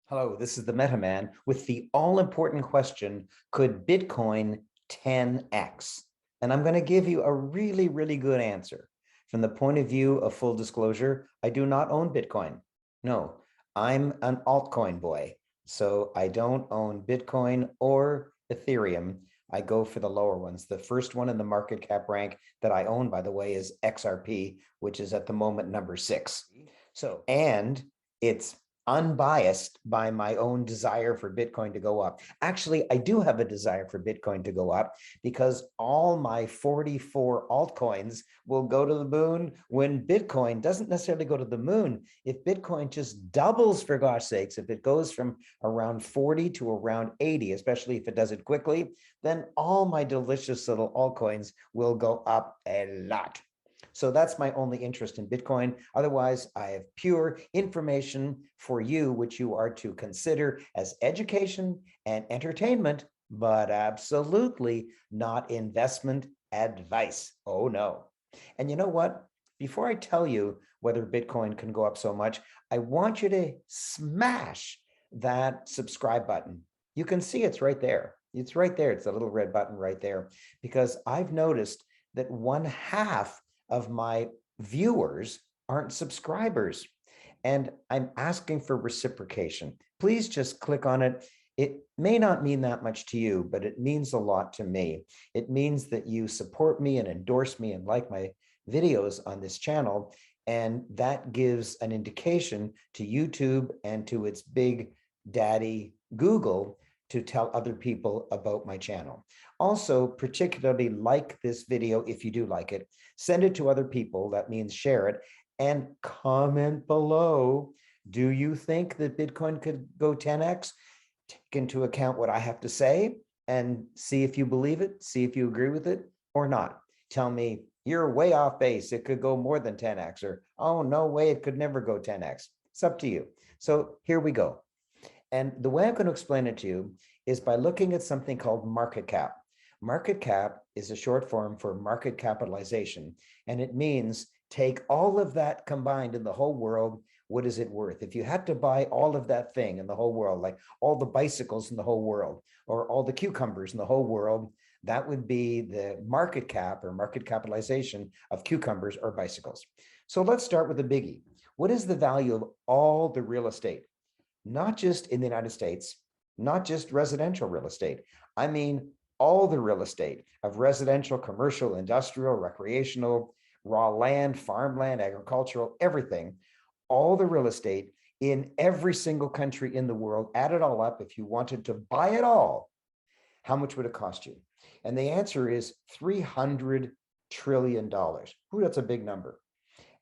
Hello, this is the Meta Man with the all-important question, could Bitcoin 10x? And I'm going to give you a really, really good answer. From the point of view of full disclosure, I do not own Bitcoin. No, I'm an altcoin boy. So I don't own Bitcoin or Ethereum. I go for the lower ones. The first one in the market cap rank that I own, by the way, is XRP, which is at the moment number 6. And it's unbiased by my own desire for Bitcoin to go up. Actually, I do have a desire for Bitcoin to go up because all my 44 altcoins will go to the moon when Bitcoin doesn't necessarily go to the moon. If Bitcoin just doubles, for gosh sakes, if it goes from around 40 to around 80, especially if it does it quickly, then all my delicious little altcoins will go up a lot. So that's my only interest in Bitcoin. Otherwise, I have pure information for you, which you are to consider as education and entertainment, but absolutely not investment advice. Oh, no. And you know what? Before I tell you whether Bitcoin can go up so much, I want you to smash that subscribe button. You can see it's right there. It's right there. It's a little red button right there, because I've noticed that 1/2 of my viewers aren't subscribers. And I'm asking for reciprocation. Please just click on it. It may not mean that much to you, but it means a lot to me. It means that you support me and endorse me and like my videos on this channel. And that gives an indication to YouTube and to its big daddy Google to tell other people about my channel. Also, particularly like this video if you do like it. Send it to other people, that means share it, and comment below. Do you think that Bitcoin could go 10x? Take into account what I have to say and see if you believe it, see if you agree with it or not. Tell me, you're way off base, it could go more than 10x, or, oh, no way, it could never go 10x. It's up to you. So here we go. And the way I'm going to explain it to you is by looking at something called market cap. Market cap is a short form for market capitalization, and it means take all of that combined in the whole world. What is it worth? If you had to buy all of that thing in the whole world, like all the bicycles in the whole world, or all the cucumbers in the whole world, that would be the market cap or market capitalization of cucumbers or bicycles. So let's start with the biggie. What is the value of all the real estate? Not just in the United States, not just residential real estate. I mean, all the real estate of residential, commercial, industrial, recreational, raw land, farmland, agricultural, everything, all the real estate in every single country in the world, add it all up. If you wanted to buy it all, how much would it cost you? And the answer is $300 trillion. Ooh, that's a big number.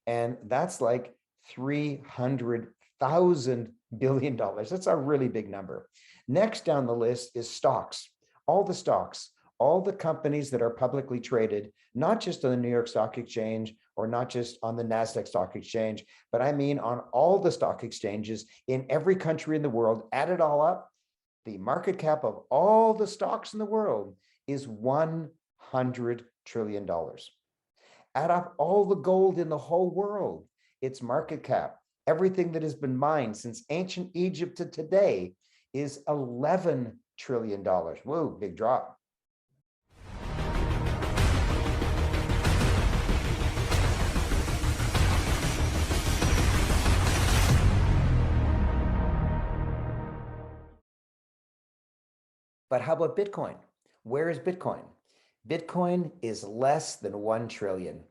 And that's like 300,000 billion dollars. That's a really big number. Next down the list is stocks. All the stocks, all the companies that are publicly traded, not just on the New York Stock Exchange or not just on the NASDAQ Stock Exchange, but I mean on all the stock exchanges in every country in the world. Add it all up, the market cap of all the stocks in the world is $100 trillion. Add up all the gold in the whole world, its market cap, everything that has been mined since ancient Egypt to today, is $11 trillion. Whoa, big drop. But how about Bitcoin? Where is Bitcoin? Bitcoin is less than 1 trillion.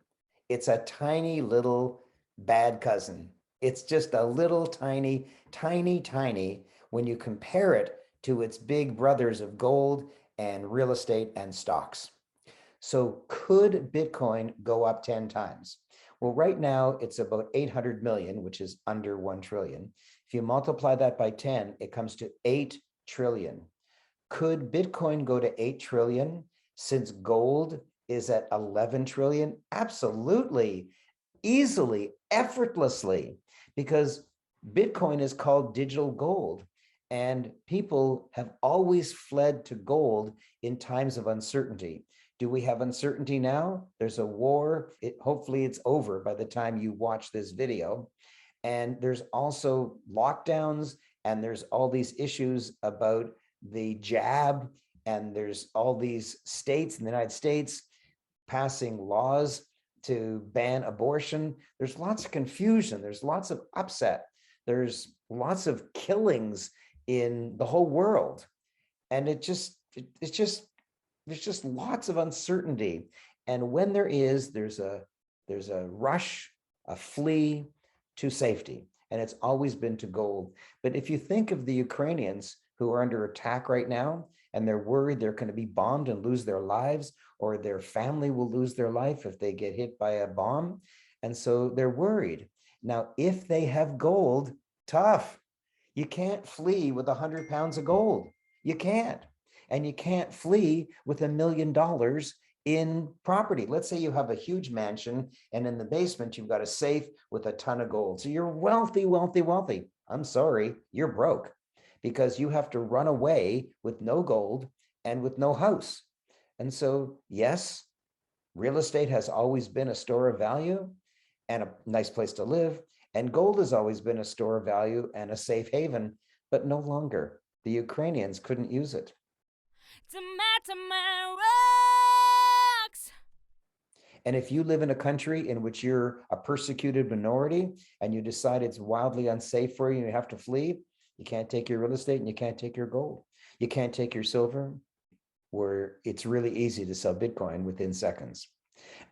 It's a tiny little bad cousin. It's just a little tiny, tiny, tiny when you compare it to its big brothers of gold and real estate and stocks. So could Bitcoin go up 10 times? Well, right now it's about 800 million, which is under 1 trillion. If you multiply that by 10, it comes to 8 trillion. Could Bitcoin go to 8 trillion since gold is at 11 trillion? Absolutely, easily, effortlessly, because Bitcoin is called digital gold. And people have always fled to gold in times of uncertainty. Do we have uncertainty now? There's a war. Hopefully it's over by the time you watch this video. And there's also lockdowns and there's all these issues about the jab, and there's all these states in the United States passing laws to ban abortion. There's lots of confusion. There's lots of upset. There's lots of killings in the whole world. And it's just, there's just lots of uncertainty. And when there's a rush, a flee to safety. And it's always been to gold. But if you think of the Ukrainians who are under attack right now, and they're worried they're going to be bombed and lose their lives, or their family will lose their life if they get hit by a bomb. And so they're worried. Now, if they have gold, tough. You can't flee with 100 pounds of gold. You can't. And you can't flee with $1 million in property. Let's say you have a huge mansion, and in the basement, you've got a safe with a ton of gold. So you're wealthy, wealthy, wealthy. I'm sorry, you're broke, because you have to run away with no gold and with no house. And so, yes, real estate has always been a store of value and a nice place to live. And gold has always been a store of value and a safe haven, but no longer. The Ukrainians couldn't use it. And if you live in a country in which you're a persecuted minority and you decide it's wildly unsafe for you and you have to flee, you can't take your real estate and you can't take your gold. You can't take your silver, where it's really easy to sell Bitcoin within seconds.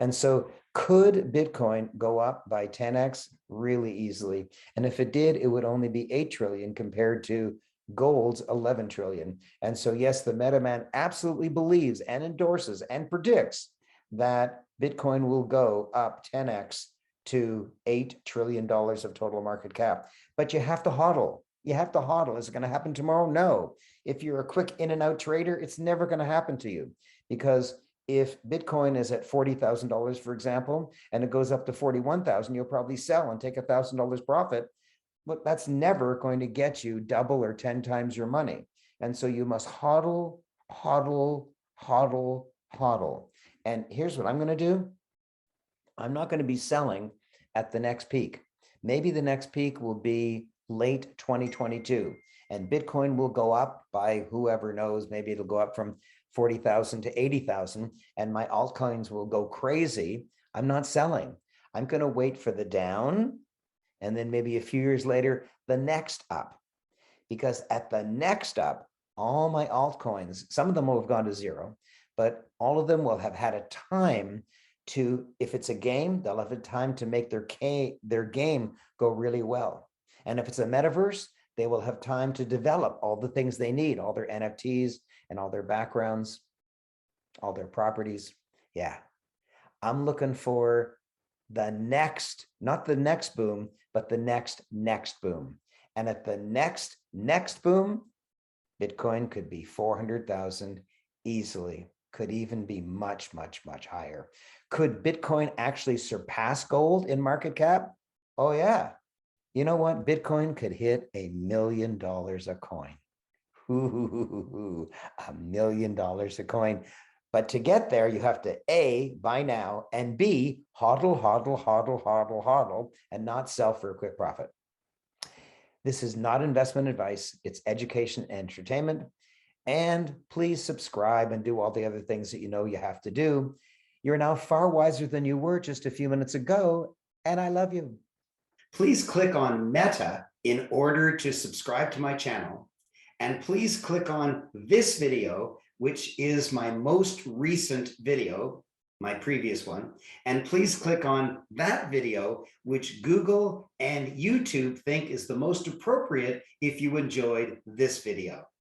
And so could Bitcoin go up by 10x? Really easily. And if it did, it would only be 8 trillion compared to gold's 11 trillion. And so yes, the MetaMan absolutely believes and endorses and predicts that Bitcoin will go up 10x to $8 trillion of total market cap. But you have to hodl. You have to hodl. Is it going to happen tomorrow? No. If you're a quick in and out trader, it's never going to happen to you, because if Bitcoin is at $40,000, for example, and it goes up to 41,000, you'll probably sell and take $1,000 profit. But that's never going to get you double or 10 times your money. And so you must hodl, hodl, hodl, hodl. And here's what I'm going to do. I'm not going to be selling at the next peak. Maybe the next peak will be late 2022, and Bitcoin will go up by whoever knows. Maybe it'll go up from 40,000 to 80,000, and my altcoins will go crazy. I'm not selling. I'm going to wait for the down, and then maybe a few years later, the next up. Because at the next up, all my altcoins, some of them will have gone to zero, but all of them will have had a time to, if it's a game, they'll have a time to make their game go really well. And if it's a metaverse, they will have time to develop all the things they need, all their NFTs and all their backgrounds, all their properties. Yeah, I'm looking for the next, not the next boom, but the next boom. And at the next boom, Bitcoin could be 400,000 easily, could even be much, much, much higher. Could Bitcoin actually surpass gold in market cap? Oh yeah. You know what? Bitcoin could hit $1 million a coin. $1 million a coin. But to get there, you have to A, buy now, and B, hodl, hodl, hodl, hodl, hodl, and not sell for a quick profit. This is not investment advice. It's education and entertainment. And please subscribe and do all the other things that you know you have to do. You're now far wiser than you were just a few minutes ago, and I love you. Please click on Meta in order to subscribe to my channel. And please click on this video, which is my most recent video, my previous one. And please click on that video, which Google and YouTube think is the most appropriate if you enjoyed this video.